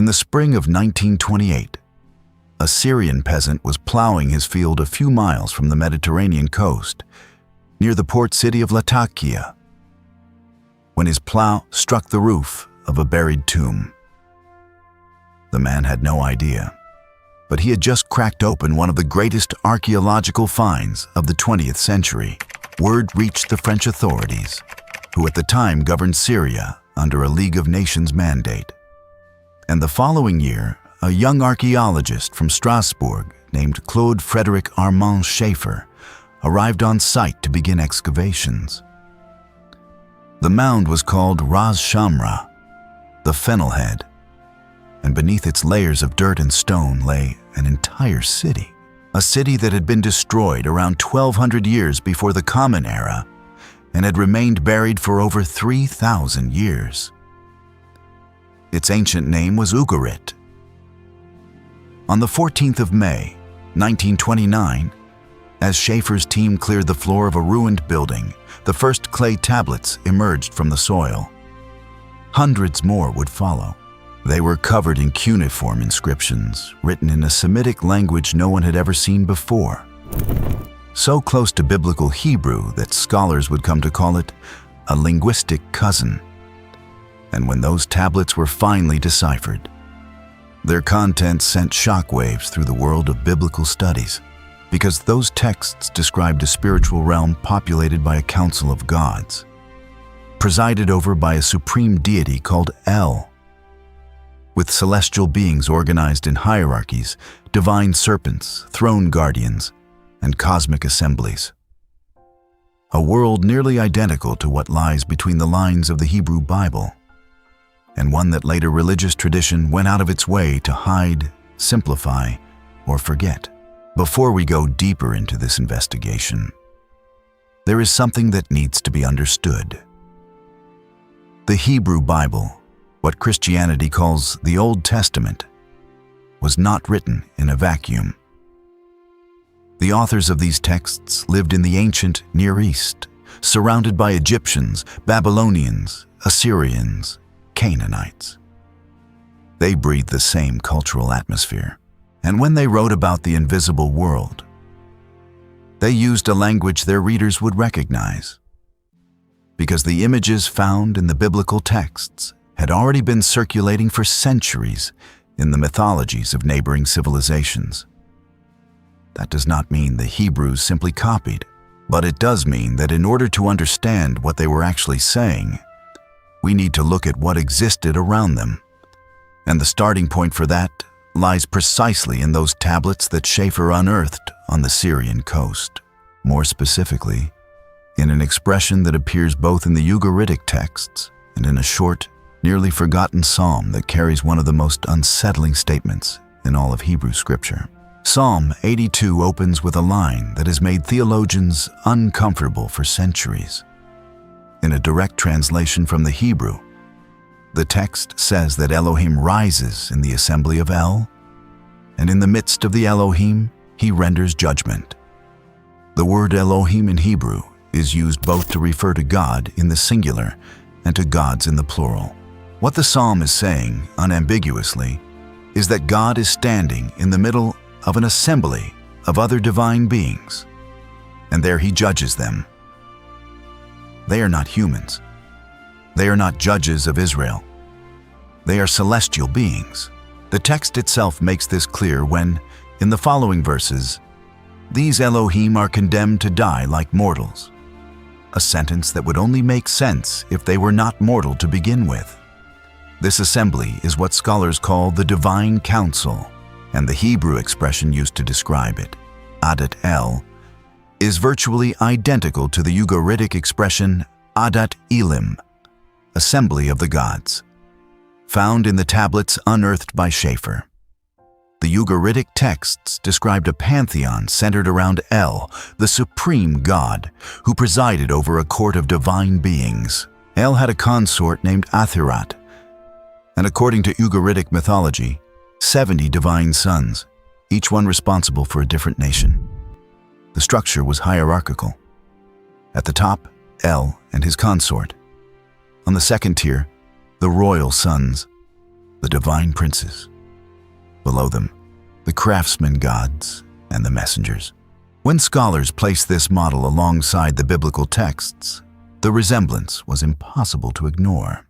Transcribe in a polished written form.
the spring of 1928, a Syrian peasant was plowing his field a few miles from the Mediterranean coast, near the port city of Latakia, when his plow struck the roof of a buried tomb. The man had no idea, but he had just cracked open one of the greatest archaeological finds of the 20th century. Word reached the French authorities, who at the time governed Syria under a League of Nations mandate. And the following year, a young archaeologist from Strasbourg named Claude Frederick Armand Schaeffer arrived on site to begin excavations. The mound was called Ras Shamra, the fennel head, and beneath its layers of dirt and stone lay an entire city, a city that had been destroyed around 1200 years before the Common Era and had remained buried for over 3,000 years. Its ancient name was Ugarit. On the 14th of May, 1929, as Schaeffer's team cleared the floor of a ruined building, the first clay tablets emerged from the soil. Hundreds more would follow. They were covered in cuneiform inscriptions, written in a Semitic language no one had ever seen before. So close to biblical Hebrew that scholars would come to call it a linguistic cousin. And when those tablets were finally deciphered, their contents sent shockwaves through the world of biblical studies, because those texts described a spiritual realm populated by a council of gods, presided over by a supreme deity called El, with celestial beings organized in hierarchies, divine serpents, throne guardians, and cosmic assemblies. A world nearly identical to what lies between the lines of the Hebrew Bible, and one that later religious tradition went out of its way to hide, simplify, or forget. Before we go deeper into this investigation, there is something that needs to be understood. The Hebrew Bible, what Christianity calls the Old Testament, was not written in a vacuum. The authors of these texts lived in the ancient Near East, surrounded by Egyptians, Babylonians, Assyrians, Canaanites. They breathed the same cultural atmosphere, and when they wrote about the invisible world, they used a language their readers would recognize, because the images found in the biblical texts had already been circulating for centuries in the mythologies of neighboring civilizations. That does not mean the Hebrews simply copied, but it does mean that in order to understand what they were actually saying, we need to look at what existed around them. And the starting point for that lies precisely in those tablets that Schaeffer unearthed on the Syrian coast. More specifically, in an expression that appears both in the Ugaritic texts and in a short, nearly forgotten psalm that carries one of the most unsettling statements in all of Hebrew scripture. Psalm 82 opens with a line that has made theologians uncomfortable for centuries. In a direct translation from the Hebrew, the text says that Elohim rises in the assembly of El, and in the midst of the Elohim, he renders judgment. The word Elohim in Hebrew is used both to refer to God in the singular and to gods in the plural. What the psalm is saying, unambiguously, is that God is standing in the middle of an assembly of other divine beings, and there he judges them. They are not humans. They are not judges of Israel. They are celestial beings. The text itself makes this clear when, in the following verses, these Elohim are condemned to die like mortals, a sentence that would only make sense if they were not mortal to begin with. This assembly is what scholars call the Divine Council, and the Hebrew expression used to describe it, Adat El, is virtually identical to the Ugaritic expression Adat Elim, assembly of the gods, found in the tablets unearthed by Schaeffer. The Ugaritic texts described a pantheon centered around El, the supreme god, who presided over a court of divine beings. El had a consort named Athirat, and according to Ugaritic mythology, 70 divine sons, each one responsible for a different nation. The structure was hierarchical. At the top, El and his consort. On the second tier, the royal sons. the divine princes. Below them, the craftsmen gods and the messengers. When scholars placed this model alongside the biblical texts, the resemblance was impossible to ignore.